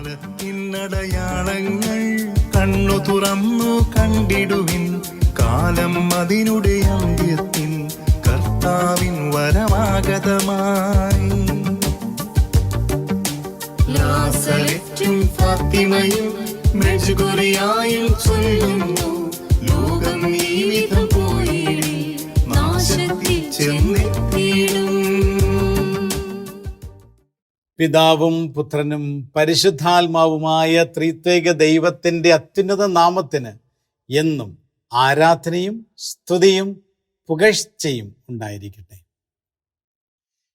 കാലത്തിനടയാളങ്ങൾ കണ്ണു തുറന്നു കണ്ടിടുവിൻ. കാലം അതിനുടെ അന്ത്യത്തിൽ കർത്താവിൻ വരമാഗതമായി. ലാസററ്റും ഫാത്തിമയും മെഴുകുറിയായും ചൊല്ലുന്നു, ലോകം ഈ വിധം പോയി നാശത്തിൽ ചെന്നെത്തിയിടും. പിതാവും പുത്രനും പരിശുദ്ധാത്മാവുമായ ത്രിത്വൈക ദൈവത്തിൻ്റെ അത്യുന്നത നാമത്തിന് എന്നും ആരാധനയും സ്തുതിയും പുകഴ്ചയും ഉണ്ടായിരിക്കട്ടെ.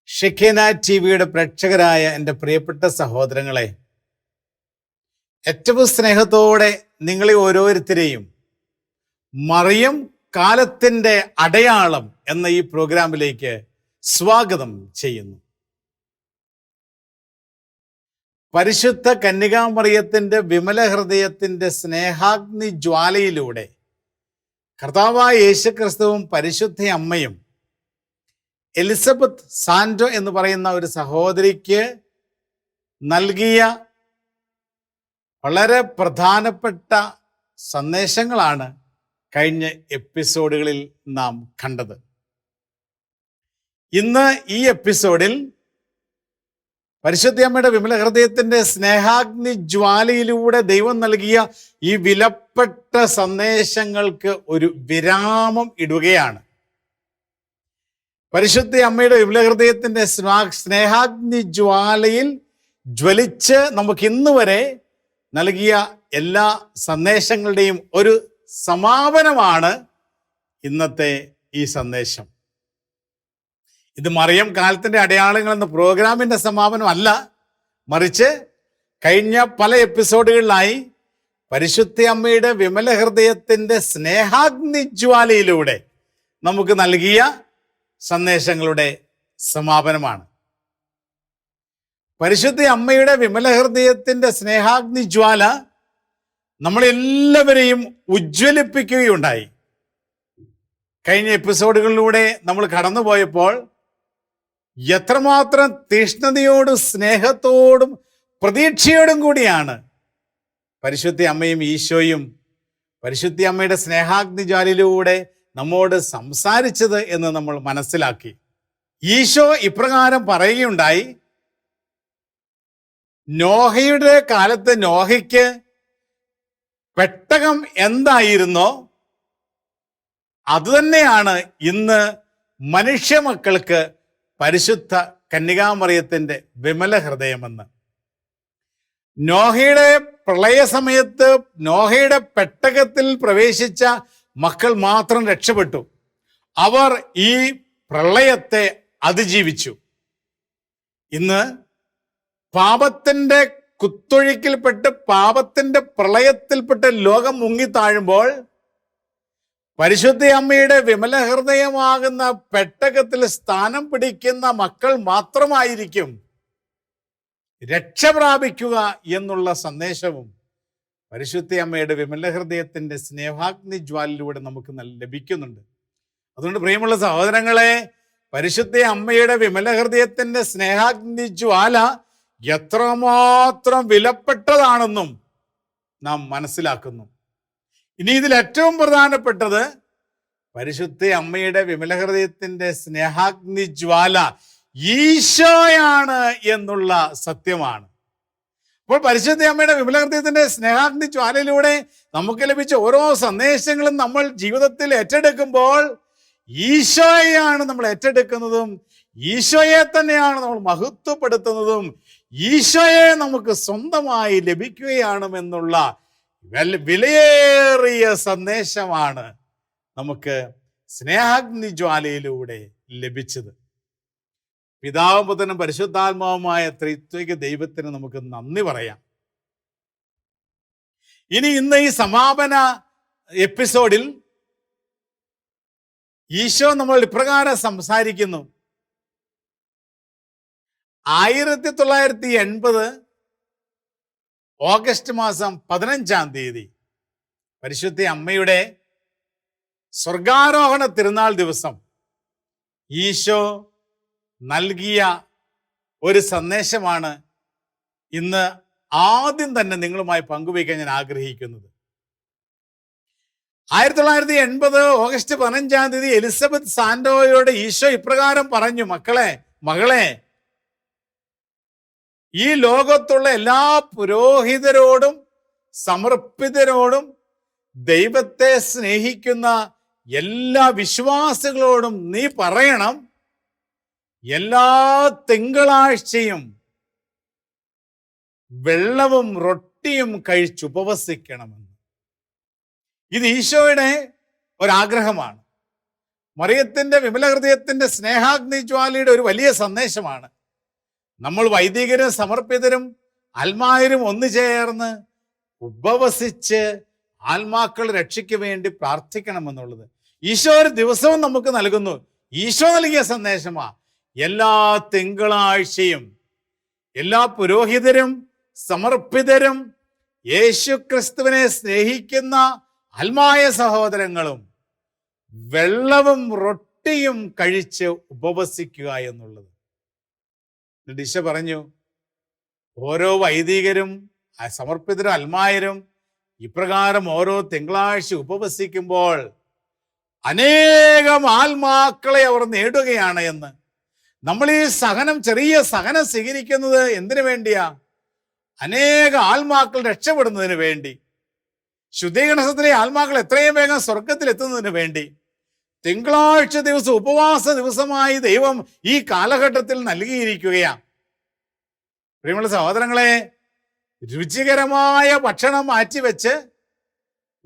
ഷെഖേന ടിവിയുടെ പ്രേക്ഷകരായ എൻ്റെ പ്രിയപ്പെട്ട സഹോദരങ്ങളെ, ഏറ്റവും സ്നേഹത്തോടെ നിങ്ങളെ ഓരോരുത്തരെയും മറിയം കാലത്തിൻ്റെ അടയാളം എന്ന ഈ പ്രോഗ്രാമിലേക്ക് സ്വാഗതം ചെയ്യുന്നു. പരിശുദ്ധ കന്യകാമറിയത്തിൻ്റെ വിമല ഹൃദയത്തിൻ്റെ സ്നേഹാഗ്നി ജ്വാലയിലൂടെ കർത്താവായ യേശുക്രിസ്തുവും പരിശുദ്ധ അമ്മയും എലിസബത്ത് സാൻഡോ എന്ന് പറയുന്ന ഒരു സഹോദരിക്ക് നൽകിയ വളരെ പ്രധാനപ്പെട്ട സന്ദേശങ്ങളാണ് കഴിഞ്ഞ എപ്പിസോഡുകളിൽ നാം കണ്ടത്. ഇന്ന് ഈ എപ്പിസോഡിൽ പരിശുദ്ധ അമ്മയുടെ വിമല ഹൃദയത്തിൻ്റെ സ്നേഹാഗ്നി ജ്വാലയിലൂടെ ദൈവം നൽകിയ ഈ വിലപ്പെട്ട സന്ദേശങ്ങൾക്ക് ഒരു വിരാമം ഇടുകയാണ്. പരിശുദ്ധ അമ്മയുടെ വിമല ഹൃദയത്തിൻ്റെ സ്നേഹാഗ്നി ജ്വാലയിൽ ജ്വലിച്ച് നമുക്ക് ഇന്ന് വരെ നൽകിയ എല്ലാ സന്ദേശങ്ങളുടെയും ഒരു സമാപനമാണ് ഇന്നത്തെ ഈ സന്ദേശം. ഇത് മറിയം കാലത്തിൻ്റെ അടയാളങ്ങൾ എന്ന പ്രോഗ്രാമിൻ്റെ സമാപനം അല്ല, മറിച്ച് കഴിഞ്ഞ പല എപ്പിസോഡുകളിലായി പരിശുദ്ധ അമ്മയുടെ വിമല ഹൃദയത്തിൻ്റെ സ്നേഹാഗ്നി ജ്വാലയിലൂടെ നമുക്ക് നൽകിയ സന്ദേശങ്ങളുടെ സമാപനമാണ്. പരിശുദ്ധ അമ്മയുടെ വിമല ഹൃദയത്തിൻ്റെ സ്നേഹാഗ്നി ജ്വാല നമ്മളെല്ലാവരെയും ഉജ്ജ്വലിപ്പിക്കുകയുണ്ടായി. കഴിഞ്ഞ എപ്പിസോഡുകളിലൂടെ നമ്മൾ കടന്നുപോയപ്പോൾ എത്രമാത്രം തീഷ്ണതയോടും സ്നേഹത്തോടും പ്രതീക്ഷയോടും കൂടിയാണ് പരിശുദ്ധ അമ്മയും ഈശോയും പരിശുദ്ധ അമ്മയുടെ സ്നേഹാഗ്നി ജ്വാലയിലൂടെ നമ്മോട് സംസാരിച്ചത് എന്ന് നമ്മൾ മനസ്സിലാക്കി. ഈശോ ഇപ്രകാരം പറയുകയുണ്ടായി, നോഹയുടെ കാലത്ത് നോഹയ്ക്ക് പെട്ടകം എന്തായിരുന്നോ അതുതന്നെയാണ് ഇന്ന് മനുഷ്യ മക്കൾക്ക് പരിശുദ്ധ കന്യകാമറിയത്തിൻ്റെ വിമല ഹൃദയമെന്ന്. നോഹയുടെ പ്രളയ സമയത്ത് നോഹയുടെ പെട്ടകത്തിൽ പ്രവേശിച്ച മക്കൾ മാത്രം രക്ഷപ്പെട്ടു. അവർ ഈ പ്രളയത്തെ അതിജീവിച്ചു. ഇന്ന് പാപത്തിൻ്റെ കുത്തൊഴുക്കിൽപ്പെട്ട് പാപത്തിൻ്റെ പ്രളയത്തിൽപ്പെട്ട് ലോകം മുങ്ങിത്താഴുമ്പോൾ പരിശുദ്ധ അമ്മയുടെ വിമല ഹൃദയമാകുന്ന പെട്ടകത്തിൽ സ്ഥാനം പിടിക്കുന്ന മക്കൾ മാത്രമായിരിക്കും രക്ഷ പ്രാപിക്കുക എന്നുള്ള സന്ദേശവും പരിശുദ്ധ അമ്മയുടെ വിമല ഹൃദയത്തിൻ്റെ സ്നേഹാഗ്നി ജ്വാലയിലൂടെ നമുക്ക് ലഭിക്കുന്നുണ്ട്. അതുകൊണ്ട് പ്രിയമുള്ള സഹോദരങ്ങളെ, പരിശുദ്ധ അമ്മയുടെ വിമല ഹൃദയത്തിൻ്റെ സ്നേഹാഗ്നി ജ്വാല എത്രമാത്രം വിലപ്പെട്ടതാണെന്നും നാം മനസ്സിലാക്കുന്നു. ഇനി ഇതിൽ ഏറ്റവും പ്രധാനപ്പെട്ടത് പരിശുദ്ധ അമ്മയുടെ വിമല ഹൃദയത്തിൻ്റെ സ്നേഹാഗ്നി ജ്വാല ഈശോയാണ് എന്നുള്ള സത്യമാണ്. അപ്പോൾ പരിശുദ്ധ അമ്മയുടെ വിമല ഹൃദയത്തിൻ്റെ സ്നേഹാഗ്നി ജ്വാലയിലൂടെ നമുക്ക് ലഭിച്ച ഓരോ സന്ദേശങ്ങളും നമ്മൾ ജീവിതത്തിൽ ഏറ്റെടുക്കുമ്പോൾ ഈശോയെയാണ് നമ്മൾ ഏറ്റെടുക്കുന്നതും ഈശോയെ തന്നെയാണ് നമ്മൾ മഹത്വപ്പെടുത്തുന്നതും ഈശോയെ നമുക്ക് സ്വന്തമായി ലഭിക്കുകയാണെന്നുള്ള വിലയേറിയ സന്ദേശമാണ് നമുക്ക് സ്നേഹാഗ്നി ജ്വാലയിലൂടെ ലഭിച്ചത്. പിതാവും പുത്രനും പരിശുദ്ധാത്മാവുമായ ത്രിത്വൈക ദൈവത്തിന് നമുക്ക് നന്ദി പറയാം. ഇന്ന് ഈ സമാപന എപ്പിസോഡിൽ ഈശോ നമ്മൾ ഇപ്രകാരം സംസാരിക്കുന്നു. 1980 ഓഗസ്റ്റ് മാസം 15 പരിശുദ്ധ അമ്മയുടെ സ്വർഗാരോഹണ തിരുനാൾ ദിവസം ഈശോ നൽകിയ ഒരു സന്ദേശമാണ് ഇന്ന് ആദ്യം തന്നെ നിങ്ങളുമായി പങ്കുവയ്ക്കാൻ ഞാൻ ആഗ്രഹിക്കുന്നത്. 1980 ഓഗസ്റ്റ് 15 എലിസബത്ത് സാന്റോയോട് ഈശോ ഇപ്രകാരം പറഞ്ഞു, മകളെ, ഈ ലോകത്തുള്ള എല്ലാ പുരോഹിതരോടും സമർപ്പിതരോടും ദൈവത്തെ സ്നേഹിക്കുന്ന എല്ലാ വിശ്വാസികളോടും നീ പറയണം, എല്ലാ തിങ്കളാഴ്ചയും വെള്ളവും റൊട്ടിയും കഴിച്ച് ഉപവസിക്കണമെന്ന്. ഇത് ഈശോയുടെ ഒരാഗ്രഹമാണ്. മറിയത്തിന്റെ വിമല ഹൃദയത്തിന്റെ സ്നേഹാഗ്നി ജ്വാലയുടെ ഒരു വലിയ സന്ദേശമാണ്. നമ്മൾ വൈദികരും സമർപ്പിതരും ആത്മാരും ഒന്നു ചേർന്ന് ഉപവസിച്ച് ആത്മാക്കൾ രക്ഷയ്ക്ക് വേണ്ടി പ്രാർത്ഥിക്കണമെന്നുള്ളത് ഈശോ ഒരു ദിവസവും നമുക്ക് നൽകുന്നു. ഈശോ നൽകിയ സന്ദേശമാ. എല്ലാ തിങ്കളാഴ്ചയും എല്ലാ പുരോഹിതരും സമർപ്പിതരും യേശു ക്രിസ്തുവിനെ സ്നേഹിക്കുന്ന ആത്മായ സഹോദരങ്ങളും വെള്ളവും റൊട്ടിയും കഴിച്ച് ഉപവസിക്കുക എന്നുള്ളത്. ഈശോ പറഞ്ഞു, ഓരോ വൈദികരും സമർപ്പിതരും ആത്മായരും ഇപ്രകാരം ഓരോ തിങ്കളാഴ്ച ഉപവസിക്കുമ്പോൾ അനേകം ആത്മാക്കളെ അവർ നേടുകയാണ് എന്ന്. നമ്മൾ ഈ ചെറിയ സഹനം സ്വീകരിക്കുന്നത് എന്തിനു വേണ്ടിയാ? അനേക ആത്മാക്കൾ രക്ഷപ്പെടുന്നതിന് വേണ്ടി, ശുദ്ധീകരണത്തിലെ ആത്മാക്കൾ എത്രയും വേഗം സ്വർഗത്തിൽ എത്തുന്നതിന് വേണ്ടി. തിങ്കളാഴ്ച ദിവസം ഉപവാസ ദിവസമായി ദൈവം ഈ കാലഘട്ടത്തിൽ നൽകിയിരിക്കുകയാണ്. പ്രിയമുള്ള സഹോദരങ്ങളെ, രുചികരമായ ഭക്ഷണം മാറ്റിവെച്ച്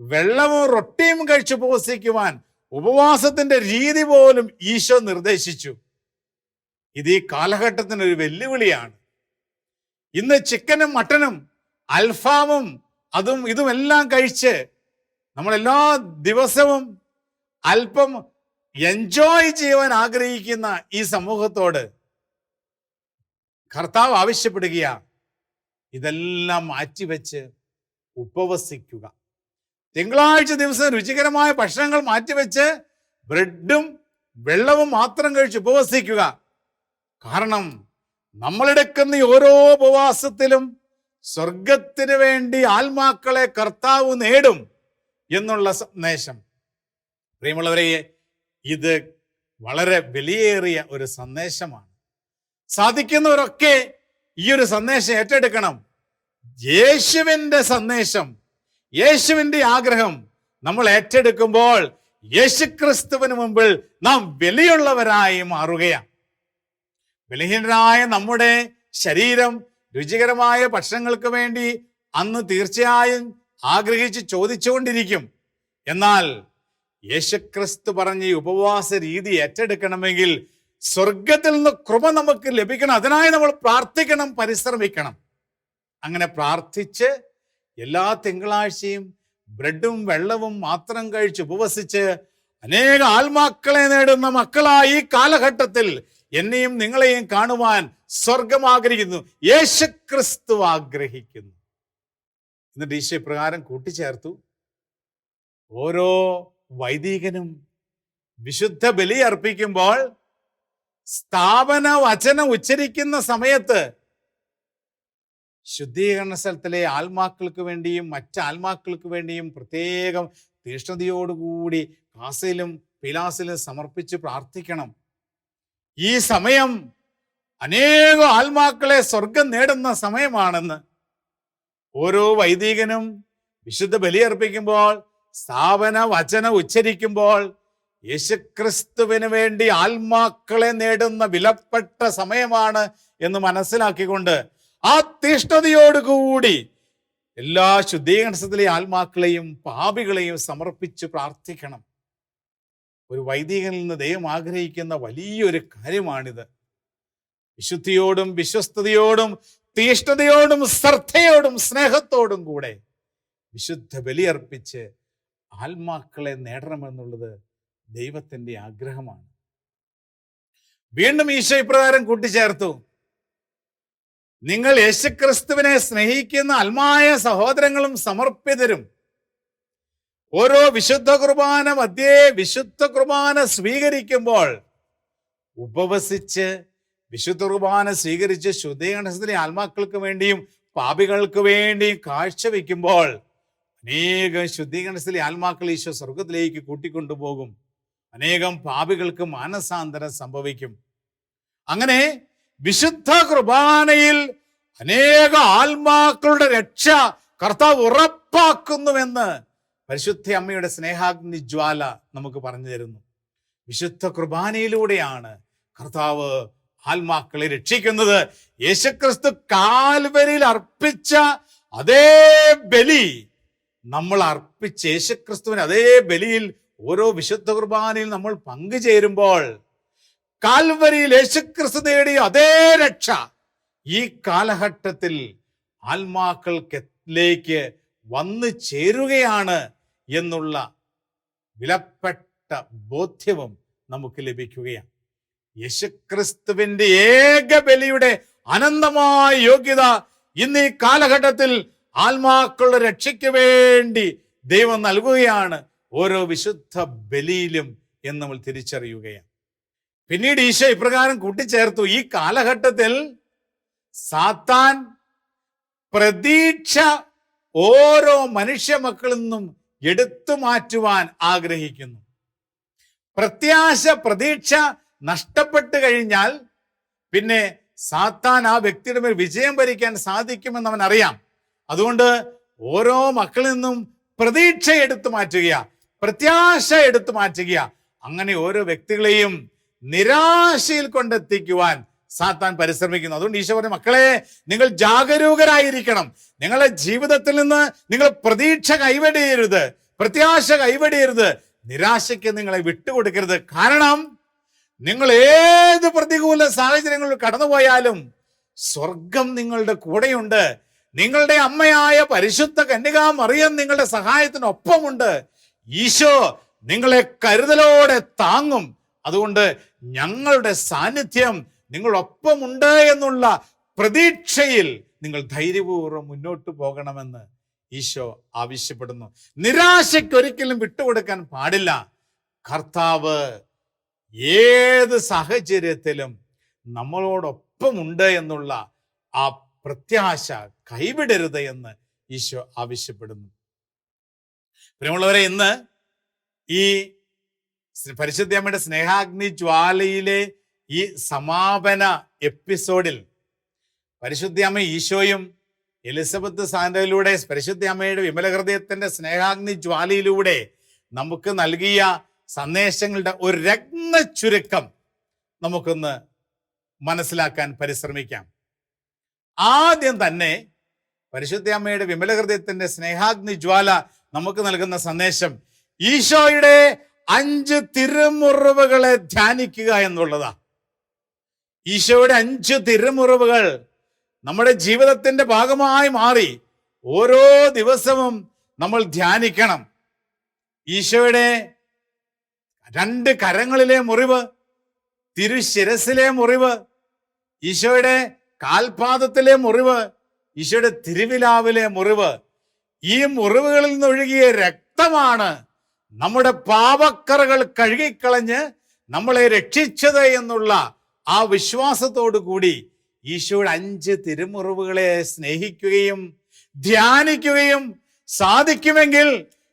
വെള്ളവും റൊട്ടിയും കഴിച്ച് ഉപവസിക്കുവാൻ ഉപവാസത്തിന്റെ രീതി പോലും ഈശോ നിർദ്ദേശിച്ചു. ഇത് ഈ കാലഘട്ടത്തിനൊരു വെല്ലുവിളിയാണ്. ഇന്ന് ചിക്കനും മട്ടനും അൽഫാമും ഇതുമെല്ലാം കഴിച്ച് നമ്മളെല്ലാ ദിവസവും അല്പം എൻജോയ് ചെയ്യുവാൻ ആഗ്രഹിക്കുന്ന ഈ സമൂഹത്തോട് കർത്താവ് ആവശ്യപ്പെടുകയാണ്, ഇതെല്ലാം മാറ്റിവെച്ച് ഉപവസിക്കുക. തിങ്കളാഴ്ച ദിവസം രുചികരമായ ഭക്ഷണങ്ങൾ മാറ്റിവെച്ച് ബ്രെഡും വെള്ളവും മാത്രം കഴിച്ച് ഉപവസിക്കുക. കാരണം നമ്മളെടുക്കുന്ന ഓരോ ഉപവാസത്തിലും സ്വർഗത്തിന് വേണ്ടി ആത്മാക്കളെ കർത്താവ് നേടും എന്നുള്ള സന്ദേശം. പ്രിയമുള്ളവരെ, ഇത് വളരെ വിലയേറിയ ഒരു സന്ദേശമാണ്. സാധിക്കുന്നവരൊക്കെ ഈ ഒരു സന്ദേശം ഏറ്റെടുക്കണം. യേശുവിൻ്റെ സന്ദേശം, യേശുവിൻ്റെ ആഗ്രഹം നമ്മൾ ഏറ്റെടുക്കുമ്പോൾ യേശുക്രിസ്തുവിന് മുമ്പിൽ നാം വിലയുള്ളവരായി മാറുകയാണ്. ബലഹീനരായ നമ്മുടെ ശരീരം രുചികരമായ ഭക്ഷണങ്ങൾക്ക് വേണ്ടി അന്ന് തീർച്ചയായും ആഗ്രഹിച്ച് ചോദിച്ചുകൊണ്ടിരിക്കും. എന്നാൽ യേശുക്രിസ്തു പറഞ്ഞ ഈ ഉപവാസ രീതി ഏറ്റെടുക്കണമെങ്കിൽ സ്വർഗത്തിൽ നിന്ന് കൃപ നമുക്ക് ലഭിക്കണം. അതിനായി നമ്മൾ പ്രാർത്ഥിക്കണം, പരിശ്രമിക്കണം. അങ്ങനെ പ്രാർത്ഥിച്ച് എല്ലാ തിങ്കളാഴ്ചയും ബ്രെഡും വെള്ളവും മാത്രം കഴിച്ച് ഉപവസിച്ച് അനേക ആത്മാക്കളെ നേടുന്ന മക്കളായി ഈ കാലഘട്ടത്തിൽ എന്നെയും നിങ്ങളെയും കാണുവാൻ സ്വർഗം ആഗ്രഹിക്കുന്നു, യേശുക്രിസ്തു ആഗ്രഹിക്കുന്നു. എന്നിട്ട് ഈശോ പ്രകാരം കൂട്ടിച്ചേർത്തു, ഓരോ വൈദികനും വിശുദ്ധ ബലി അർപ്പിക്കുമ്പോൾ സ്ഥാപന വചനം ഉച്ചരിക്കുന്ന സമയത്ത് ശുദ്ധീകരണ സ്ഥലത്തിലെ ആത്മാക്കൾക്ക് വേണ്ടിയും മറ്റ് ആത്മാക്കൾക്ക് വേണ്ടിയും പ്രത്യേകം തീഷ്ണതയോടുകൂടി കാസയിലും പിലാസിലും സമർപ്പിച്ച് പ്രാർത്ഥിക്കണം. ഈ സമയം അനേകം ആത്മാക്കളെ സ്വർഗം നേടുന്ന സമയമാണെന്ന്. ഓരോ വൈദികനും വിശുദ്ധ ബലിയർപ്പിക്കുമ്പോൾ സ്ഥാപന വചനം ഉച്ചരിക്കുമ്പോൾ യേശുക്രിസ്തുവിന് വേണ്ടി ആത്മാക്കളെ നേടുന്ന വിലപ്പെട്ട സമയമാണ് എന്ന് മനസ്സിലാക്കിക്കൊണ്ട് ആ തീഷ്ണതയോടുകൂടി എല്ലാ ശുദ്ധീകരണത്തിലെ ആത്മാക്കളെയും പാപികളെയും സമർപ്പിച്ച് പ്രാർത്ഥിക്കണം. ഒരു വൈദികനിൽ നിന്ന് ദൈവം ആഗ്രഹിക്കുന്ന വലിയൊരു കാര്യമാണിത്. വിശുദ്ധിയോടും വിശ്വസ്തയോടും തീഷ്ണതയോടും ശ്രദ്ധയോടും സ്നേഹത്തോടും കൂടെ വിശുദ്ധ ബലിയർപ്പിച്ച് ആത്മാക്കളെ നേടണമെന്നുള്ളത് ദൈവത്തിന്റെ ആഗ്രഹമാണ്. വീണ്ടും ഈശോ ഇപ്രകാരം കൂട്ടിച്ചേർത്തു, നിങ്ങൾ യേശുക്രിസ്തുവിനെ സ്നേഹിക്കുന്ന ആത്മായ സഹോദരങ്ങളും സമർപ്പിതരും ഓരോ വിശുദ്ധ കുർബാന മധ്യേ വിശുദ്ധ കുർബാന സ്വീകരിക്കുമ്പോൾ ഉപവസിച്ച് വിശുദ്ധ കുർബാന സ്വീകരിച്ച് ശുദ്ധീകരണത്തിലെ ആത്മാക്കൾക്ക് വേണ്ടിയും പാപികൾക്ക് വേണ്ടി കാഴ്ചവെക്കുമ്പോൾ അനേകം ശുദ്ധീകരണത്തിലെ ആത്മാക്കൾ ഈശോ സ്വർഗത്തിലേക്ക് കൂട്ടിക്കൊണ്ടുപോകും. അനേകം പാപികൾക്ക് മാനസാന്തരം സംഭവിക്കും. അങ്ങനെ വിശുദ്ധ കുർബാനയിൽ അനേക ആത്മാക്കളുടെ രക്ഷ കർത്താവ് ഉറപ്പാക്കുന്നുവെന്ന് പരിശുദ്ധ അമ്മയുടെ സ്നേഹാഗ്നി ജ്വാല നമുക്ക് പറഞ്ഞു തരുന്നു. വിശുദ്ധ കുർബാനയിലൂടെയാണ് കർത്താവ് ആത്മാക്കളെ രക്ഷിക്കുന്നത്. യേശുക്രിസ്തു കാൽവരിയിൽ അർപ്പിച്ച അതേ ബലി നമ്മൾ അർപ്പിച്ച യേശുക്രിസ്തുവിന് അതേ ബലിയിൽ ഓരോ വിശുദ്ധ കുർബാനയിൽ നമ്മൾ പങ്കുചേരുമ്പോൾ കാൽവരിയിൽ യേശുക്രിസ്തു നേടിയ അതേ രക്ഷ ഈ കാലഘട്ടത്തിൽ ആത്മാക്കൾക്കിലേക്ക് വന്നു ചേരുകയാണ് എന്നുള്ള വിലപ്പെട്ട ബോധ്യവും നമുക്ക് ലഭിക്കുകയാണ്. യേശുക്രിസ്തുവിന്റെ ഏക ബലിയുടെ അനന്തമായ യോഗ്യത ഇന്ന് ഈ കാലഘട്ടത്തിൽ ആത്മാക്കളുടെ രക്ഷയ്ക്ക് വേണ്ടി ദൈവം നൽകുകയാണ് ഓരോ വിശുദ്ധ ബലിയിലും എന്ന് നമ്മൾ തിരിച്ചറിയുകയാണ്. പിന്നീട് ഈശോ ഇപ്രകാരം കൂട്ടിച്ചേർത്തു, ഈ കാലഘട്ടത്തിൽ സാത്താൻ പ്രതീക്ഷ ഓരോ മനുഷ്യ മക്കളിൽ നിന്നും എടുത്തു മാറ്റുവാൻ ആഗ്രഹിക്കുന്നു. പ്രത്യാശ, പ്രതീക്ഷ നഷ്ടപ്പെട്ടു കഴിഞ്ഞാൽ പിന്നെ സാത്താൻ ആ വ്യക്തിയുടെ മേൽ വിജയം ഭരിക്കാൻ സാധിക്കുമെന്ന് അവൻ അറിയാം. അതുകൊണ്ട് ഓരോ മക്കളിൽ നിന്നും പ്രതീക്ഷ എടുത്തു മാറ്റുക, പ്രത്യാശ എടുത്തു മാറ്റുക. അങ്ങനെ ഓരോ വ്യക്തികളെയും നിരാശയിൽ കൊണ്ടെത്തിക്കുവാൻ സാത്താൻ പരിശ്രമിക്കുന്നു. അതുകൊണ്ട് ഈശോ പറഞ്ഞു, മക്കളെ നിങ്ങൾ ജാഗരൂകരായിരിക്കണം. നിങ്ങളുടെ ജീവിതത്തിൽ നിന്ന് നിങ്ങൾ പ്രതീക്ഷ കൈവെടിയരുത്, പ്രത്യാശ കൈവെടിയരുത്, നിരാശയ്ക്ക് നിങ്ങളെ വിട്ടുകൊടുക്കരുത്. കാരണം നിങ്ങൾ ഏത് പ്രതികൂല സാഹചര്യങ്ങളിൽ കടന്നുപോയാലും സ്വർഗം നിങ്ങളുടെ കൂടെയുണ്ട്. നിങ്ങളുടെ അമ്മയായ പരിശുദ്ധ കന്യകാ മറിയം നിങ്ങളുടെ സഹായത്തിനൊപ്പമുണ്ട്. ഈശോ നിങ്ങളെ കരുതലോടെ താങ്ങും. അതുകൊണ്ട് ഞങ്ങളുടെ സാന്നിധ്യം നിങ്ങളൊപ്പമുണ്ട് എന്നുള്ള പ്രതീക്ഷയിൽ നിങ്ങൾ ധൈര്യപൂർവ്വം മുന്നോട്ട് പോകണമെന്ന് ഈശോ ആവശ്യപ്പെടുന്നു. നിരാശയ്ക്കൊരിക്കലും വിട്ടുകൊടുക്കാൻ പാടില്ല. കർത്താവ് ഏത് സാഹചര്യത്തിലും നമ്മളോടൊപ്പമുണ്ട് എന്നുള്ള ആ പ്രത്യാശ കൈവിടരുത് എന്ന് ഈശോ ആവശ്യപ്പെടുന്നു. പ്രിയമുള്ളവരെ, ഇന്ന് ഈ പരിശുദ്ധ അമ്മയുടെ സ്നേഹാഗ്നി ജ്വാലയിലെ ഈ സമാപന എപ്പിസോഡിൽ പരിശുദ്ധ അമ്മ ഈശോയും എലിസബത്ത് സാന്റയിലൂടെ പരിശുദ്ധ അമ്മയുടെ വിമല ഹൃദയത്തിന്റെ സ്നേഹാഗ്നി ജ്വാലയിലൂടെ നമുക്ക് നൽകിയ സന്ദേശങ്ങളുടെ ഒരു രത്ന ചുരുക്കം നമുക്കൊന്ന് മനസ്സിലാക്കാൻ പരിശ്രമിക്കാം. ആദ്യം തന്നെ പരിശുദ്ധ അമ്മയുടെ വിമല ഹൃദയത്തിന്റെ സ്നേഹാഗ്നി ജ്വാല നമുക്ക് നൽകുന്ന സന്ദേശം ഈശോയുടെ 5 തിരുമുറിവുകളെ ധ്യാനിക്കുക എന്നുള്ളതാ. ഈശോയുടെ 5 തിരുമുറിവുകൾ നമ്മുടെ ജീവിതത്തിന്റെ ഭാഗമായി മാറി ഓരോ ദിവസവും നമ്മൾ ധ്യാനിക്കണം. ഈശോയുടെ 2 കരങ്ങളിലെ മുറിവ്, തിരുശിരസിലെ മുറിവ്, ഈശോയുടെ കാൽപാദത്തിലെ മുറിവ്, ഈശോയുടെ തിരുവിലാവിലെ മുറിവ്, ഈ മുറിവുകളിൽ നിന്നൊഴുകിയ രക്തമാണ് നമ്മുടെ പാപക്കറകൾ കഴുകിക്കളഞ്ഞ് നമ്മളെ രക്ഷിച്ചത് എന്നുള്ള ആ വിശ്വാസത്തോടു കൂടി ഈശോയുടെ 5 തിരുമുറിവുകളെ സ്നേഹിക്കുകയും ധ്യാനിക്കുകയും സാധിക്കുമെങ്കിൽ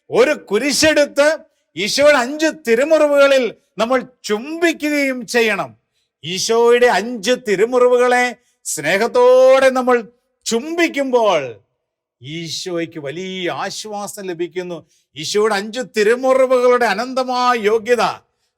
ഒരു കുരിശെടുത്ത് ഈശോയുടെ 5 തിരുമുറിവുകളിൽ നമ്മൾ ചുംബിക്കുകയും ചെയ്യണം. ഈശോയുടെ 5 തിരുമുറിവുകളെ സ്നേഹത്തോടെ നമ്മൾ ചുംബിക്കുമ്പോൾ ഈശോയ്ക്ക് വലിയ ആശ്വാസം ലഭിക്കുന്നു. ഈശോയുടെ 5 തിരുമുറിവുകളുടെ അനന്തമായ യോഗ്യത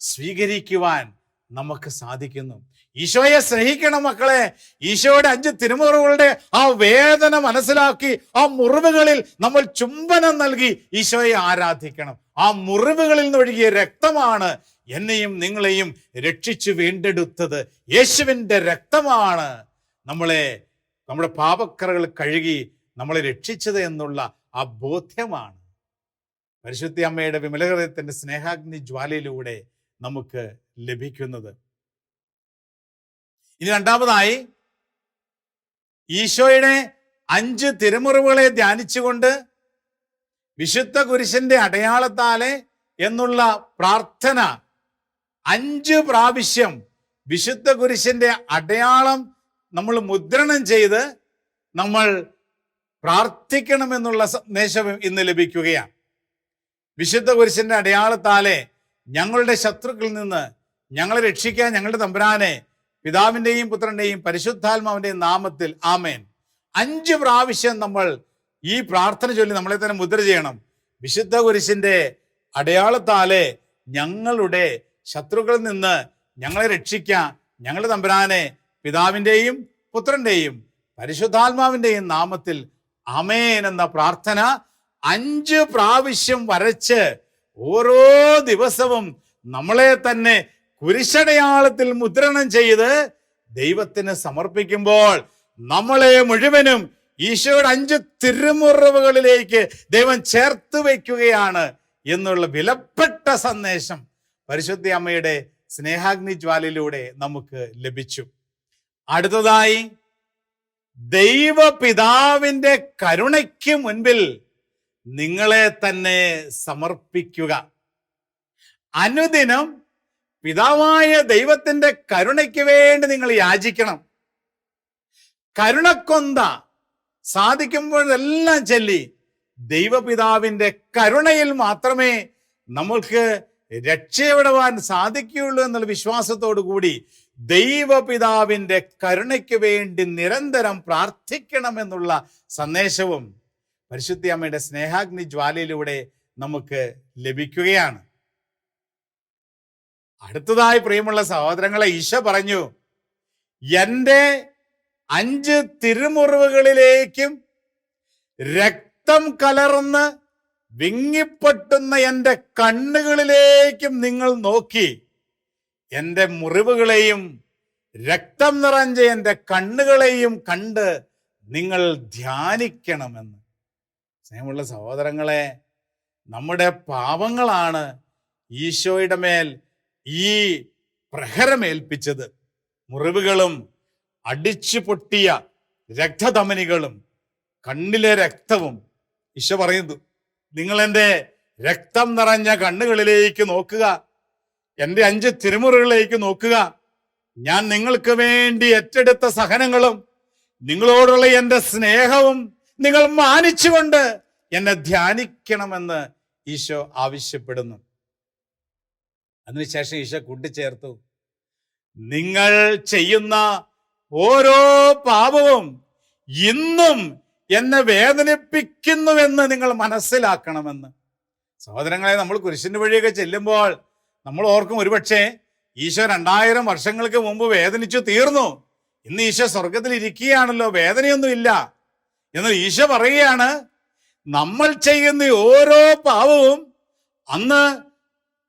സ്വീകരിക്കുവാൻ നമുക്ക് സാധിക്കുന്നു. ഈശോയെ സ്നേഹിക്കണം മക്കളെ. ഈശോയുടെ 5 തിരുമുറിവുകളുടെ ആ വേദന മനസ്സിലാക്കി ആ മുറിവുകളിൽ നമ്മൾ ചുംബനം നൽകി ഈശോയെ ആരാധിക്കണം. ആ മുറിവുകളിൽ നിന്നൊഴുകിയ രക്തമാണ് എന്നെയും നിങ്ങളെയും രക്ഷിച്ചു വീണ്ടെടുത്തത്. യേശുവിൻ്റെ രക്തമാണ് നമ്മുടെ പാപക്കറകൾ കഴുകി നമ്മളെ രക്ഷിച്ചത് എന്നുള്ള ആ ബോധ്യമാണ് പരിശുദ്ധ അമ്മയുടെ വിമല ഹൃദയത്തിന്റെ സ്നേഹാഗ്നി ജ്വാലയിലൂടെ നമുക്ക് ലഭിക്കുന്നത്. ഇനി രണ്ടാമതായി ഈശോയുടെ 5 തിരുമുറിവുകളെ ധ്യാനിച്ചുകൊണ്ട് വിശുദ്ധ കുരിശന്റെ അടയാളത്താലെ എന്നുള്ള പ്രാർത്ഥന 5 പ്രാവശ്യം വിശുദ്ധ കുരിശന്റെ അടയാളം നമ്മൾ മുദ്രണം ചെയ്ത് നമ്മൾ പ്രാർത്ഥിക്കണമെന്നുള്ള സന്ദേശം ഇന്ന് ലഭിക്കുകയാണ്. വിശുദ്ധ കുരിശിന്റെ അടയാളത്താലെ ഞങ്ങളുടെ ശത്രുക്കളിൽ നിന്ന് ഞങ്ങളെ രക്ഷിക്കാൻ ഞങ്ങളുടെ തമ്പുരാനെ പിതാവിൻ്റെയും പുത്രൻ്റെയും പരിശുദ്ധാത്മാവിൻ്റെയും നാമത്തിൽ ആമേൻ. 5 പ്രാവശ്യം നമ്മൾ ഈ പ്രാർത്ഥന ചൊല്ലി നമ്മളെ തന്നെ മുദ്ര ചെയ്യണം. വിശുദ്ധ കുരിശിന്റെ അടയാളത്താലെ ഞങ്ങളുടെ ശത്രുക്കളിൽ നിന്ന് ഞങ്ങളെ രക്ഷിക്കാൻ ഞങ്ങളുടെ തമ്പുരാനെ പിതാവിൻ്റെയും പുത്രൻ്റെയും പരിശുദ്ധാത്മാവിൻ്റെയും നാമത്തിൽ ആമേൻ എന്ന പ്രാർത്ഥന 5 പ്രാവശ്യം വരച്ച് ഓരോ ദിവസവും നമ്മളെ തന്നെ കുരിശടയാളത്തിൽ മുദ്രണം ചെയ്ത് ദൈവത്തിന് സമർപ്പിക്കുമ്പോൾ നമ്മളെ മുഴുവനും ഈശോയുടെ 5 തിരുമുറിവുകളിലേക്ക് ദൈവം ചേർത്ത് വയ്ക്കുകയാണ് എന്നുള്ള വിലപ്പെട്ട സന്ദേശം പരിശുദ്ധ അമ്മയുടെ സ്നേഹാഗ്നി ജ്വാലയിലൂടെ നമുക്ക് ലഭിച്ചു. അടുത്തതായി, ദൈവപിതാവിൻ്റെ കരുണയ്ക്ക് മുൻപിൽ നിങ്ങളെ തന്നെ സമർപ്പിക്കുക. അനുദിനം പിതാവായ ദൈവത്തിന്റെ കരുണയ്ക്ക് വേണ്ടി നിങ്ങൾ യാചിക്കണം. കരുണക്കൊന്ത സാധിക്കുമ്പോഴെല്ലാം ചൊല്ലി ദൈവപിതാവിന്റെ കരുണയിൽ മാത്രമേ നമ്മൾക്ക് രക്ഷപ്പെടുവാൻ സാധിക്കുകയുള്ളൂ എന്നുള്ള വിശ്വാസത്തോടു കൂടി ദൈവപിതാവിന്റെ കരുണയ്ക്ക് വേണ്ടി നിരന്തരം പ്രാർത്ഥിക്കണമെന്നുള്ള സന്ദേശവും പരിശുദ്ധ അമ്മയുടെ സ്നേഹാഗ്നി ജ്വാലയിലൂടെ നമുക്ക് ലഭിക്കുകയാണ്. അടുത്തതായി പ്രിയമുള്ള സഹോദരങ്ങളെ, ഈശോ പറഞ്ഞു, എൻ്റെ 5 തിരുമുറിവുകളിലേക്കും രക്തം കലർന്ന് വിങ്ങിപ്പൊട്ടുന്ന എൻ്റെ കണ്ണുകളിലേക്കും നിങ്ങൾ നോക്കി എൻ്റെ മുറിവുകളെയും രക്തം നിറഞ്ഞ എൻ്റെ കണ്ണുകളെയും കണ്ട് നിങ്ങൾ ധ്യാനിക്കണമെന്ന്. സ്നേഹമുള്ള സഹോദരങ്ങളെ, നമ്മുടെ പാപങ്ങളാണ് ഈശോയുടെ മേൽ ഈ പ്രഹരമേൽപ്പിച്ചത്. മുറിവുകളും അടിച്ചു പൊട്ടിയ രക്തധമനികളും കണ്ണിലെ രക്തവും. ഈശോ പറയുന്നു, നിങ്ങൾ എൻ്റെ രക്തം നിറഞ്ഞ കണ്ണുകളിലേക്ക് നോക്കുക, എൻ്റെ 5 തിരുമുറികളിലേക്ക് നോക്കുക. ഞാൻ നിങ്ങൾക്ക് വേണ്ടി ഏറ്റെടുത്ത സഹനങ്ങളും നിങ്ങളോടുള്ള എൻ്റെ സ്നേഹവും നിങ്ങൾ മാനിച്ചുകൊണ്ട് എന്നെ ധ്യാനിക്കണമെന്ന് ഈശോ ആവശ്യപ്പെടുന്നു. അതിനുശേഷം ഈശോ കൂട്ടിച്ചേർത്തു, നിങ്ങൾ ചെയ്യുന്ന ഓരോ പാപവും ഇന്നും എന്നെ വേദനിപ്പിക്കുന്നുവെന്ന് നിങ്ങൾ മനസ്സിലാക്കണമെന്ന്. സഹോദരങ്ങളെ, നമ്മൾ കുരിശിന്റെ വഴിയൊക്കെ ചെല്ലുമ്പോൾ നമ്മൾ ഓർക്കും, ഒരുപക്ഷെ ഈശോ 2000 വർഷങ്ങൾക്ക് മുമ്പ് വേദനിച്ചു തീർന്നു, ഇന്ന് ഈശോ സ്വർഗത്തിൽ ഇരിക്കുകയാണല്ലോ, വേദനയൊന്നുമില്ല. എന്നാൽ ഈശോ പറയുകയാണ്, നമ്മൾ ചെയ്യുന്ന ഓരോ പാവവും അന്ന്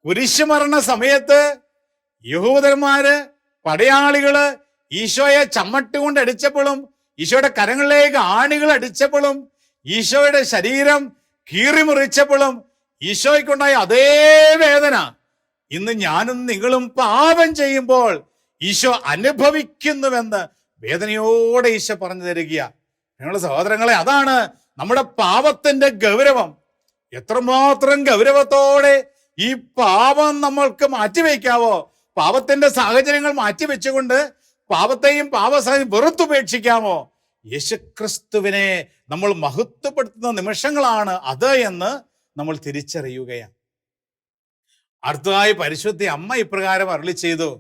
കുരിശുമരണ സമയത്ത് യഹൂദന്മാര്, പടയാളികള് ഈശോയെ ചമ്മട്ട് കൊണ്ട് അടിച്ചപ്പോഴും ഈശോയുടെ കരങ്ങളിലേക്ക് ആണികൾ അടിച്ചപ്പോഴും ഈശോയുടെ ശരീരം കീറിമുറിച്ചപ്പോഴും ഈശോയ്ക്കുണ്ടായ അതേ വേദന ഇന്ന് ഞാനും നിങ്ങളും പാപം ചെയ്യുമ്പോൾ ഈശോ അനുഭവിക്കുന്നുവെന്ന് വേദനയോടെ ഈശോ പറഞ്ഞു തരികയാണ്. ഞങ്ങളുടെ സഹോദരങ്ങളെ, അതാണ് നമ്മുടെ പാപത്തിന്റെ ഗൗരവം. എത്രമാത്രം ഗൗരവത്തോടെ ഈ പാപം നമ്മൾക്ക് മാറ്റിവെക്കാവോ, പാപത്തിന്റെ സാഹചര്യങ്ങൾ മാറ്റിവെച്ചുകൊണ്ട് പാപത്തെയും പാപസാഹചര്യം വെറുത്തുപേക്ഷിക്കാമോ? യേശുക്രിസ്തുവിനെ നമ്മൾ മഹത്വപ്പെടുത്തുന്ന നിമിഷങ്ങളാണ് അത് എന്ന് നമ്മൾ തിരിച്ചറിയുകയാണ്. അടുത്തതായി പരിശുദ്ധ അമ്മ ഇപ്രകാരം അരുളി ചെയ്തു,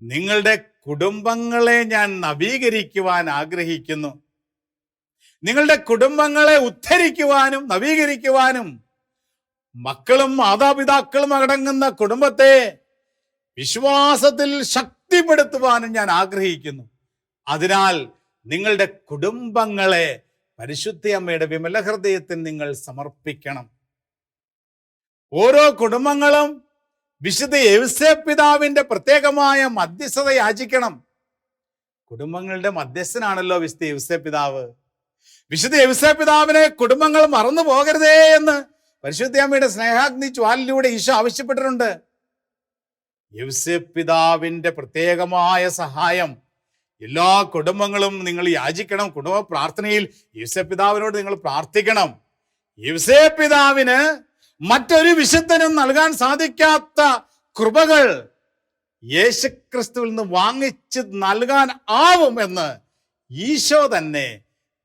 നിങ്ങളുടെ കുടുംബങ്ങളെ ഞാൻ നവീകരിക്കുവാൻ ആഗ്രഹിക്കുന്നു. നിങ്ങളുടെ കുടുംബങ്ങളെ ഉദ്ധരിക്കുവാനും നവീകരിക്കുവാനും മക്കളും മാതാപിതാക്കളും അടങ്ങുന്ന കുടുംബത്തെ വിശ്വാസത്തിൽ ശക്തിപ്പെടുത്തുവാനും ഞാൻ ആഗ്രഹിക്കുന്നു. അതിനാൽ നിങ്ങളുടെ കുടുംബങ്ങളെ പരിശുദ്ധ അമ്മയുടെ വിമല ഹൃദയത്തിൽ നിങ്ങൾ സമർപ്പിക്കണം. ഓരോ കുടുംബങ്ങളും വിശുദ്ധ യൗസേപ്പ് പിതാവിന്റെ പ്രത്യേകമായ മധ്യസ്ഥത യാചിക്കണം. കുടുംബങ്ങളുടെ മധ്യസ്ഥനാണല്ലോ വിശുദ്ധ യൗസേപ്പ് പിതാവ്. വിശുദ്ധ യൗസേപ്പ് പിതാവിനെ കുടുംബങ്ങൾ മറന്നു പോകരുതേ എന്ന് പരിശുദ്ധ അമ്മയുടെ സ്നേഹാഗ്നി ജ്വാലയിലൂടെ ഈശോ ആവശ്യപ്പെട്ടിട്ടുണ്ട്. യൗസേപ്പ് പിതാവിന്റെ പ്രത്യേകമായ സഹായം എല്ലാ കുടുംബങ്ങളും നിങ്ങൾ യാചിക്കണം. കുടുംബ പ്രാർത്ഥനയിൽ യൗസേപ്പ് പിതാവിനോട് നിങ്ങൾ പ്രാർത്ഥിക്കണം. യൗസേപ്പ് പിതാവിന് മറ്റൊരു വിശുദ്ധനും നൽകാൻ സാധിക്കാത്ത കൃപകൾ യേശുക്രിസ്തുവിൽ നിന്ന് വാങ്ങിച്ച് നൽകാൻ ആവും എന്ന് ഈശോ തന്നെ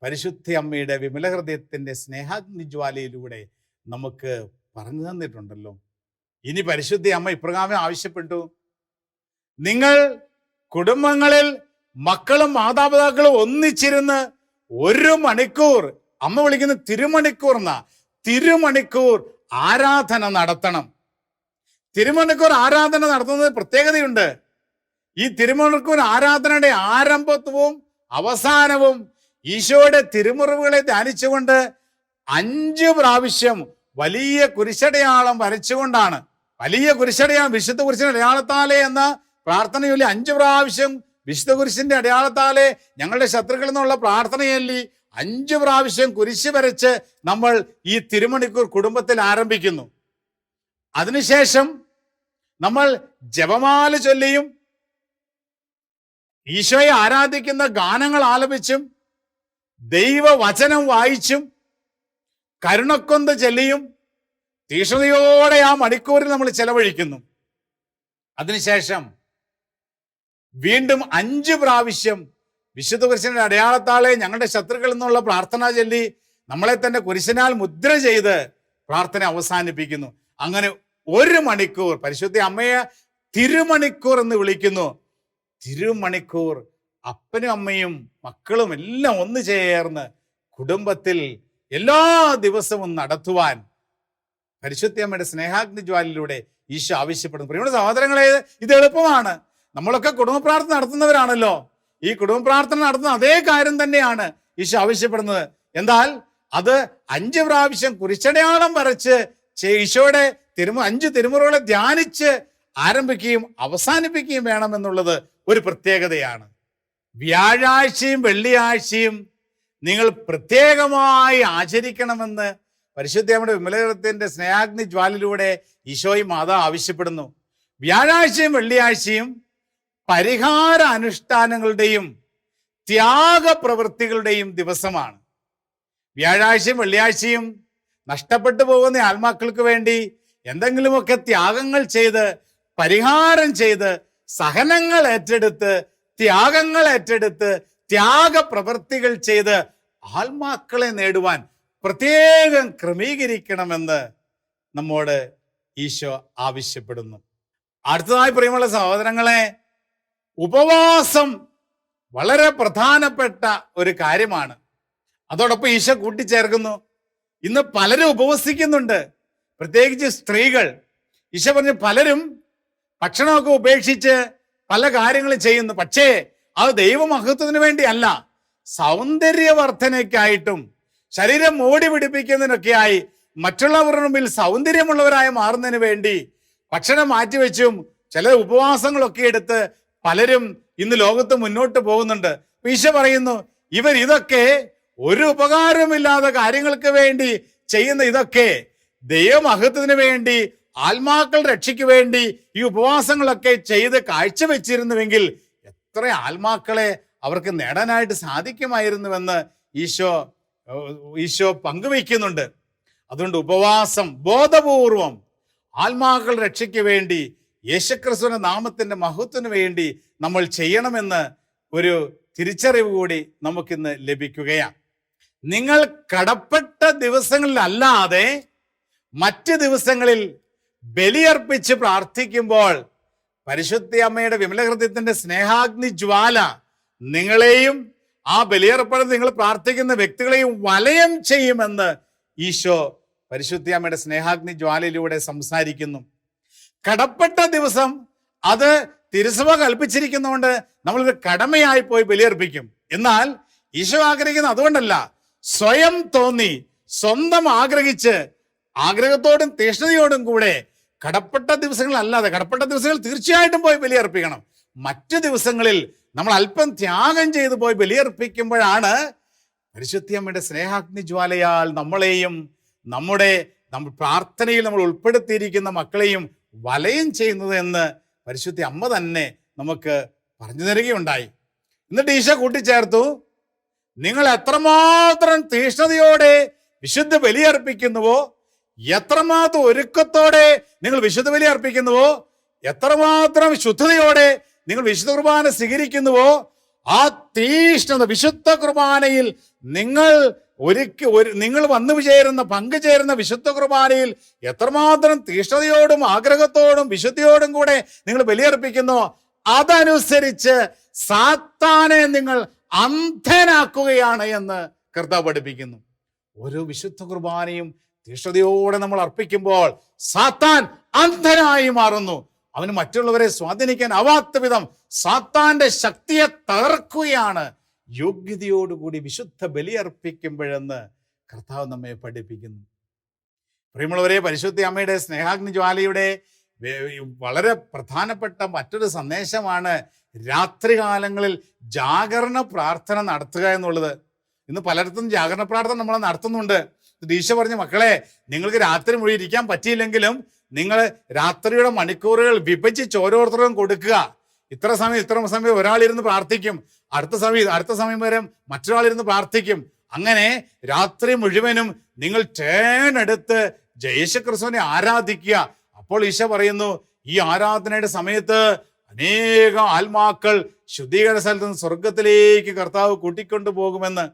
പരിശുദ്ധ അമ്മയുടെ വിമല ഹൃദയത്തിൻ്റെ സ്നേഹാഗ്നിജ്വാലയിലൂടെ നമുക്ക് പറഞ്ഞു തന്നിട്ടുണ്ടല്ലോ. ഇനി പരിശുദ്ധ അമ്മ ഇപ്രകാരം ആവശ്യപ്പെട്ടു, നിങ്ങൾ കുടുംബങ്ങളിൽ മക്കളും മാതാപിതാക്കളും ഒന്നിച്ചിരുന്ന് 1 മണിക്കൂർ, അമ്മ വിളിക്കുന്ന തിരുമണിക്കൂർ ആരാധന നടത്തണം. തിരുമണിക്കൂർ ആരാധന നടത്തുന്നത് പ്രത്യേകതയുണ്ട്. ഈ തിരുമണിക്കൂർ ആരാധനയുടെ ആരംഭത്വവും അവസാനവും ഈശോയുടെ തിരുമുറിവുകളെ ധ്യാനിച്ചുകൊണ്ട് 5 പ്രാവശ്യം വലിയ കുരിശടയാളം വരച്ചുകൊണ്ടാണ്. വലിയ കുരിശടയാളം, വിശുദ്ധ കുരിശിന്റെ അടയാളത്താലേ എന്ന പ്രാർത്ഥന ചൊല്ലി 5 പ്രാവശ്യം വിശുദ്ധ കുരിശിന്റെ അടയാളത്താലേ ഞങ്ങളുടെ ശത്രുക്കളിൽ നിന്നുള്ള പ്രാർത്ഥന ചൊല്ലി 5 പ്രാവശ്യം കുരിശ് വരച്ച് നമ്മൾ ഈ തിരുമണിക്കൂർ കുടുംബത്തിൽ ആരംഭിക്കുന്നു. അതിനുശേഷം നമ്മൾ ജപമാല ചൊല്ലിയും ഈശോയെ ആരാധിക്കുന്ന ഗാനങ്ങൾ ആലപിച്ചും ദൈവവചനം വായിച്ചും കരുണക്കൊന്ത് ചൊല്ലിയും തീക്ഷ്ണതയോടെ ആ മണിക്കൂറിൽ നമ്മൾ ചെലവഴിക്കുന്നു. അതിനുശേഷം വീണ്ടും 5 പ്രാവശ്യം വിശുദ്ധ കുരിശിന്റെ അടയാളത്താളെ ഞങ്ങളുടെ ശത്രുക്കളിൽ നിന്നുള്ള പ്രാർത്ഥന ചൊല്ലി നമ്മളെ തന്നെ കുരിശിനാൽ മുദ്ര ചെയ്ത് പ്രാർത്ഥന അവസാനിപ്പിക്കുന്നു. അങ്ങനെ 1 മണിക്കൂർ, പരിശുദ്ധ അമ്മയെ തിരുമണിക്കൂർ എന്ന് വിളിക്കുന്നു. തിരുമണിക്കൂർ അപ്പനും അമ്മയും മക്കളും എല്ലാം ഒന്ന് ചേർന്ന് കുടുംബത്തിൽ എല്ലാ ദിവസവും നടത്തുവാൻ പരിശുദ്ധ അമ്മയുടെ സ്നേഹാഗ്നിജ്വാലയിലൂടെ ഈശോ ആവശ്യപ്പെടുന്നു. പ്രിയപ്പെട്ട സഹോദരങ്ങളെ, ഇത് എളുപ്പമാണ്. നമ്മളൊക്കെ കുടുംബ പ്രാർത്ഥന നടത്തുന്നവരാണല്ലോ. ഈ കുടുംബ പ്രാർത്ഥന നടത്തുന്ന അതേ കാര്യം തന്നെയാണ് ഈശോ ആവശ്യപ്പെടുന്നത്. എന്നാൽ അത് 5 പ്രാവശ്യം കുരിശടയാളം വരച്ച് ഈശോയുടെ 5 തിരുമുറകളെ ധ്യാനിച്ച് ആരംഭിക്കുകയും അവസാനിപ്പിക്കുകയും വേണമെന്നുള്ളത് ഒരു പ്രത്യേകതയാണ്. വ്യാഴാഴ്ചയും വെള്ളിയാഴ്ചയും നിങ്ങൾ പ്രത്യേകമായി ആചരിക്കണമെന്ന് പരിശുദ്ധ അമ്മയുടെ വിമലഹൃദയത്തിന്റെ സ്നേഹാഗ്നി ജ്വാലയിലൂടെ ഈശോയും മാതാവ് ആവശ്യപ്പെടുന്നു. വ്യാഴാഴ്ചയും വെള്ളിയാഴ്ചയും പരിഹാര അനുഷ്ഠാനങ്ങളുടെയും ത്യാഗപ്രവൃത്തികളുടെയും ദിവസമാണ്. വ്യാഴാഴ്ചയും വെള്ളിയാഴ്ചയും നഷ്ടപ്പെട്ടു പോകുന്ന ആത്മാക്കൾക്ക് വേണ്ടി എന്തെങ്കിലുമൊക്കെ ത്യാഗങ്ങൾ ചെയ്ത്, പരിഹാരം ചെയ്ത്, സഹനങ്ങൾ ഏറ്റെടുത്ത്, ത്യാഗങ്ങൾ ഏറ്റെടുത്ത്, ത്യാഗപ്രവൃത്തികൾ ചെയ്ത് ആത്മാക്കളെ നേടുവാൻ പ്രത്യേകം ക്രമീകരിക്കണമെന്ന് നമ്മോട് ഈശോ ആവശ്യപ്പെടുന്നു. അടുത്തതായി പ്രിയമുള്ള സഹോദരങ്ങളെ, ഉപവാസം വളരെ പ്രധാനപ്പെട്ട ഒരു കാര്യമാണ്. അതോടൊപ്പം ഈശോ കൂട്ടിച്ചേർക്കുന്നു, ഇന്ന് പലരും ഉപവസിക്കുന്നുണ്ട്, പ്രത്യേകിച്ച് സ്ത്രീകൾ. ഈശോ പറഞ്ഞു, പലരും ഭക്ഷണമൊക്കെ ഉപേക്ഷിച്ച് പല കാര്യങ്ങളും ചെയ്യുന്നു. പക്ഷേ അത് ദൈവമഹത്വത്തിന് വേണ്ടി അല്ല, സൗന്ദര്യവർദ്ധനയ്ക്കായിട്ടും ശരീരം മോടി പിടിപ്പിക്കുന്നതിനൊക്കെയായി മറ്റുള്ളവരുടെ മുമ്പിൽ സൗന്ദര്യമുള്ളവരായി മാറുന്നതിന് വേണ്ടി ഭക്ഷണം മാറ്റിവെച്ചും ചില ഉപവാസങ്ങളൊക്കെ എടുത്ത് പലരും ഇന്ന് ലോകത്ത് മുന്നോട്ട് പോകുന്നുണ്ട്. ഈശോ പറയുന്നു, ഇതൊക്കെ ഒരു ഉപകാരമില്ലാത്ത കാര്യങ്ങൾക്ക് വേണ്ടി ചെയ്യുന്ന ഇതൊക്കെ ദൈവമഹത്വത്തിന് വേണ്ടി, ആത്മാക്കളുടെ രക്ഷയ്ക്ക് വേണ്ടി ഈ ഉപവാസങ്ങളൊക്കെ ചെയ്ത് കാഴ്ചവെച്ചിരുന്നുവെങ്കിൽ എത്ര ആത്മാക്കളെ അവർക്ക് നേടാനായിട്ട് സാധിക്കുമായിരുന്നുവെന്ന് ഈശോ പങ്കുവയ്ക്കുന്നുണ്ട്. അതുകൊണ്ട് ഉപവാസം ബോധപൂർവം ആത്മാക്കളുടെ രക്ഷയ്ക്ക് വേണ്ടി, യേശുക്രിസ്തുവിന്റെ നാമത്തിന്റെ മഹത്വത്തിന് വേണ്ടി നമ്മൾ ചെയ്യണമെന്ന് ഒരു തിരിച്ചറിവ് കൂടി നമുക്കിന്ന് ലഭിക്കുകയാണ്. നിങ്ങൾ കടപ്പെട്ട ദിവസങ്ങളിലല്ലാതെ മറ്റ് ദിവസങ്ങളിൽ ബലിയർപ്പിച്ച് പ്രാർത്ഥിക്കുമ്പോൾ പരിശുദ്ധ അമ്മയുടെ വിമലഹൃദയത്തിന്റെ സ്നേഹാഗ്നി ജ്വാല നിങ്ങളെയും ആ ബലിയർപ്പണത്തിൽ നിങ്ങൾ പ്രാർത്ഥിക്കുന്ന വ്യക്തികളെയും വലയം ചെയ്യുമെന്ന് ഈശോ പരിശുദ്ധ അമ്മയുടെ സ്നേഹാഗ്നി ജ്വാലയിലൂടെ സംസാരിക്കുന്നു. കടപ്പെട്ട ദിവസം അത് തിരുസഭ കൽപ്പിച്ചിരിക്കുന്നതുകൊണ്ട് നമ്മളൊരു കടമയായി പോയി ബലിയർപ്പിക്കും. എന്നാൽ ഈശോ ആഗ്രഹിക്കുന്നത് അതുകൊണ്ടല്ല, സ്വയം തോന്നി, സ്വന്തം ആഗ്രഹിച്ച്, ആഗ്രഹത്തോടും തീഷ്ണതയോടും കൂടെ കടപ്പെട്ട ദിവസങ്ങളല്ലാതെ, കടപ്പെട്ട ദിവസങ്ങൾ തീർച്ചയായിട്ടും പോയി ബലിയർപ്പിക്കണം. മറ്റു ദിവസങ്ങളിൽ നമ്മൾ അല്പം ത്യാഗം ചെയ്ത് പോയി ബലിയർപ്പിക്കുമ്പോഴാണ് പരിശുദ്ധ അമ്മയുടെ സ്നേഹാഗ്നി ജ്വാലയാൽ നമ്മളെയും നമ്മൾ പ്രാർത്ഥനയിൽ നമ്മൾ ഉൾപ്പെടുത്തിയിരിക്കുന്ന മക്കളെയും വലയം ചെയ്യുന്നത് എന്ന് പരിശുദ്ധ അമ്മ തന്നെ നമുക്ക് പറഞ്ഞു തരികയുണ്ടായി. എന്നിട്ട് ഈശോ കൂട്ടിച്ചേർത്തു, നിങ്ങൾ എത്രമാത്രം തീഷ്ണതയോടെ വിശുദ്ധ ബലിയർപ്പിക്കുന്നുവോ, എത്രമാത്രം ഒരുക്കത്തോടെ നിങ്ങൾ വിശുദ്ധ ബലി അർപ്പിക്കുന്നുവോ, എത്രമാത്രം ശുദ്ധതയോടെ നിങ്ങൾ വിശുദ്ധ കുർബാന സ്വീകരിക്കുന്നുവോ, ആ തീഷ്ണത, വിശുദ്ധ കുർബാനയിൽ നിങ്ങൾ വന്നു ചേരുന്ന പങ്കുചേരുന്ന വിശുദ്ധ കുർബാനയിൽ എത്രമാത്രം തീഷ്ണതയോടും ആഗ്രഹത്തോടും വിശുദ്ധിയോടും കൂടെ നിങ്ങൾ ബലിയർപ്പിക്കുന്നോ അതനുസരിച്ച് സാത്താനെ നിങ്ങൾ അന്ധനാക്കുകയാണ് എന്ന് കർത്താവ് പഠിപ്പിക്കുന്നു. ഓരോ വിശുദ്ധ കുർബാനയും തീഷ്ണതയോടെ നമ്മൾ അർപ്പിക്കുമ്പോൾ സാത്താൻ അന്ധനായി മാറുന്നു. അവന് മറ്റുള്ളവരെ സ്വാധീനിക്കാൻ ആവാത്ത വിധം സാത്താന്റെ ശക്തിയെ തകർക്കുകയാണ് യോഗ്യതയോടുകൂടി വിശുദ്ധ ബലിയർപ്പിക്കുമ്പോഴെന്ന് കർത്താവ് നമ്മെ പഠിപ്പിക്കുന്നു. പ്രിയമുള്ളവരെ, പരിശുദ്ധ അമ്മയുടെ സ്നേഹാഗ്നി ജ്വാലയുടെ വളരെ പ്രധാനപ്പെട്ട മറ്റൊരു സന്ദേശമാണ് രാത്രികാലങ്ങളിൽ ജാഗരണ പ്രാർത്ഥന നടത്തുക എന്നുള്ളത്. ഇന്ന് പലയിടത്തും ജാഗരണ പ്രാർത്ഥന നമ്മൾ നടത്തുന്നുണ്ട്. ഈശോ പറഞ്ഞു, മക്കളെ, നിങ്ങൾക്ക് രാത്രി മുഴുവൻ ഇരിക്കാൻ പറ്റിയില്ലെങ്കിലും നിങ്ങൾ രാത്രിയുടെ മണിക്കൂറുകൾ വിഭജിച്ച് ഓരോരുത്തർക്കും കൊടുക്കുക. ഇത്ര സമയം ഒരാളിരുന്ന് പ്രാർത്ഥിക്കും, അടുത്ത സമയം വരെ മറ്റൊരാളിരുന്ന് പ്രാർത്ഥിക്കും. അങ്ങനെ രാത്രി മുഴുവനും നിങ്ങൾ ടേൺ എടുത്ത് യേശുക്രിസ്തുവിനെ ആരാധിക്കുക. അപ്പോൾ ഈശോ പറയുന്നു, ഈ ആരാധനയുടെ സമയത്ത് അനേകം ആത്മാക്കൾ ശുദ്ധീകരണ സ്ഥലത്ത് നിന്ന് സ്വർഗത്തിലേക്ക് കർത്താവ് കൂട്ടിക്കൊണ്ടു പോകുമെന്ന്.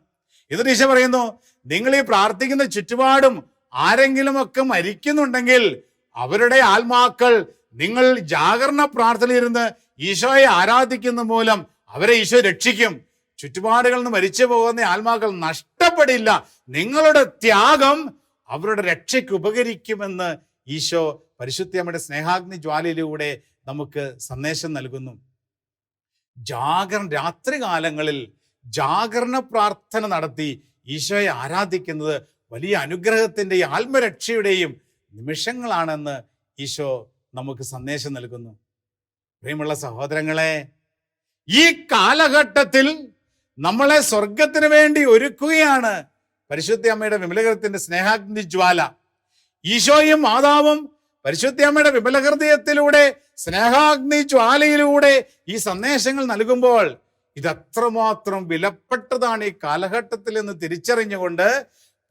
എന്നിട്ട് ഈശോ പറയുന്നു, നിങ്ങൾ ഈ പ്രാർത്ഥിക്കുന്ന ചുറ്റുപാടും ആരെങ്കിലും ഒക്കെ മരിക്കുന്നുണ്ടെങ്കിൽ അവരുടെ ആത്മാക്കൾ നിങ്ങൾ ജാഗരണ പ്രാർത്ഥനയിരുന്ന് ഈശോയെ ആരാധിക്കുന്ന മൂലം അവരെ ഈശോ രക്ഷിക്കും. ചുറ്റുപാടുകളിൽ നിന്ന് മരിച്ചു പോകുന്ന ആത്മാക്കൾ നഷ്ടപ്പെടില്ല. നിങ്ങളുടെ ത്യാഗം അവരുടെ രക്ഷയ്ക്ക് ഉപകരിക്കുമെന്ന് ഈശോ പരിശുദ്ധമ്മയുടെ സ്നേഹാഗ്നി ജ്വാലയിലൂടെ നമുക്ക് സന്ദേശം നൽകുന്നു. രാത്രികാലങ്ങളിൽ ജാഗരണ പ്രാർത്ഥന നടത്തി ഈശോയെ ആരാധിക്കുന്നത് വലിയ അനുഗ്രഹത്തിൻ്റെയും ആത്മരക്ഷയുടെയും നിമിഷങ്ങളാണെന്ന് ഈശോ നമുക്ക് സന്ദേശം നൽകുന്നു. പ്രിയമുള്ള സഹോദരങ്ങളെ, ഈ കാലഘട്ടത്തിൽ നമ്മളെ സ്വർഗത്തിന് വേണ്ടി ഒരുക്കുകയാണ് പരിശുദ്ധ അമ്മയുടെ വിമലഹൃദയത്തിന്റെ സ്നേഹാഗ്നി ജ്വാല. ഈശോയും മാതാവും പരിശുദ്ധ അമ്മയുടെ വിമലഹൃദയത്തിലൂടെ സ്നേഹാഗ്നി ജ്വാലയിലൂടെ ഈ സന്ദേശങ്ങൾ നൽകുമ്പോൾ ഇതത്രമാത്രം വിലപ്പെട്ടതാണ് ഈ കാലഘട്ടത്തിൽ എന്ന് തിരിച്ചറിഞ്ഞുകൊണ്ട്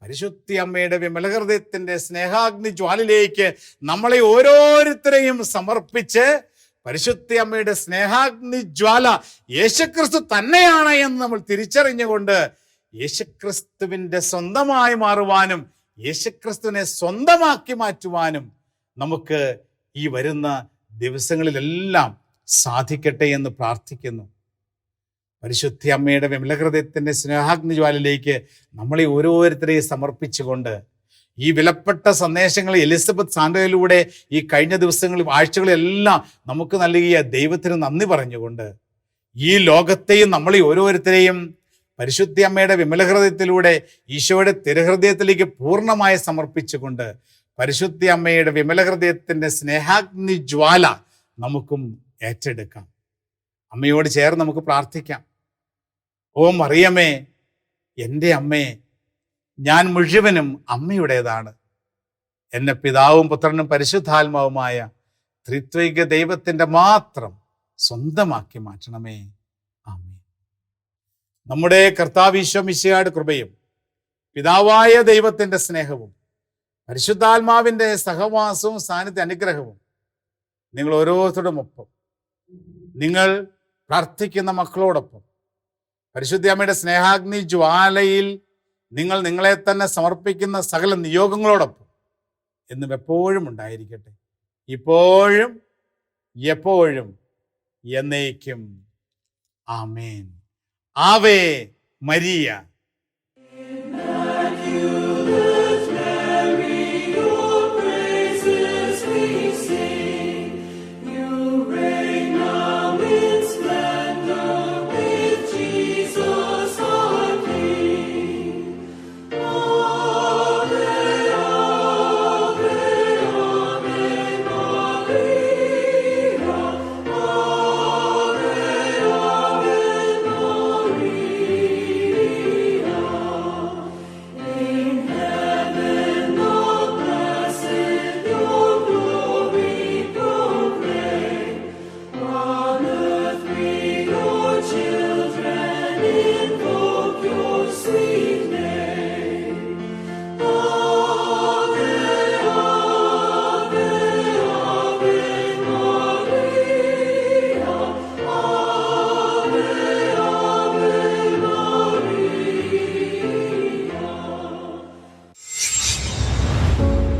പരിശുദ്ധ അമ്മയുടെ വിമലഹൃദയത്തിന്റെ സ്നേഹാഗ്നി ജ്വാലയിലേക്ക് നമ്മളെ ഓരോരുത്തരെയും സമർപ്പിച്ച് പരിശുദ്ധ അമ്മയുടെ സ്നേഹാഗ്നി ജ്വാല യേശുക്രിസ്തു തന്നെയാണ് എന്ന് നമ്മൾ തിരിച്ചറിഞ്ഞുകൊണ്ട് യേശുക്രിസ്തുവിന്റെ സ്വന്തമായി മാറുവാനും യേശുക്രിസ്തുവിനെ സ്വന്തമാക്കി മാറ്റുവാനും നമുക്ക് ഈ വരുന്ന ദിവസങ്ങളിലെല്ലാം സാധിക്കട്ടെ എന്ന് പ്രാർത്ഥിക്കുന്നു. പരിശുദ്ധ അമ്മയുടെ വിമലഹൃദയത്തിന്റെ സ്നേഹാഗ്നി ജ്വാലയിലേക്ക് നമ്മളെ ഓരോരുത്തരെയും സമർപ്പിച്ചുകൊണ്ട് ഈ വിലപ്പെട്ട സന്ദേശങ്ങൾ എലിസബത്ത് സാന്റയിലൂടെ ഈ കഴിഞ്ഞ ദിവസങ്ങളിൽ ആഴ്ചകളെല്ലാം നമുക്ക് നൽകിയ ദൈവത്തിന് നന്ദി പറഞ്ഞുകൊണ്ട് ഈ ലോകത്തെയും നമ്മളെ ഓരോരുത്തരെയും പരിശുദ്ധ അമ്മയുടെ വിമലഹൃദയത്തിലൂടെ ഈശോയുടെ തിരുഹൃദയത്തിലേക്ക് പൂർണ്ണമായി സമർപ്പിച്ചുകൊണ്ട് പരിശുദ്ധ അമ്മയുടെ വിമലഹൃദയത്തിന്റെ സ്നേഹാഗ്നി ജ്വാല നമുക്കും ഏറ്റെടുക്കാം. അമ്മയോട് ചേർന്ന് നമുക്ക് പ്രാർത്ഥിക്കാം. ഓ മറിയമേ, എൻ്റെ അമ്മേ, ഞാൻ മുഴുവനും അമ്മയുടേതാണ്. എന്നെ പിതാവും പുത്രനും പരിശുദ്ധാത്മാവുമായ ത്രിത്വൈക ദൈവത്തിൻ്റെ മാത്രം സ്വന്തമാക്കി മാറ്റണമേ. ആമേൻ. നമ്മുടെ കർത്താവ് ഈശോ മിശിഹായുടെ കൃപയും പിതാവായ ദൈവത്തിൻ്റെ സ്നേഹവും പരിശുദ്ധാത്മാവിൻ്റെ സഹവാസവും സാന്നിധ്യ അനുഗ്രഹവും നിങ്ങൾ ഓരോരുത്തരുടെ ഒപ്പം, നിങ്ങൾ പ്രാർത്ഥിക്കുന്ന മക്കളോടൊപ്പം, പരിശുദ്ധ അമ്മയുടെ സ്നേഹാഗ്നി ജ്വാലയിൽ നിങ്ങൾ നിങ്ങളെ തന്നെ സമർപ്പിക്കുന്ന സകല നിയോഗങ്ങളോടൊപ്പം എന്നും എപ്പോഴും ഉണ്ടായിരിക്കട്ടെ, ഇപ്പോഴും എപ്പോഴും എന്നേക്കും. ആമേൻ. Ave Maria.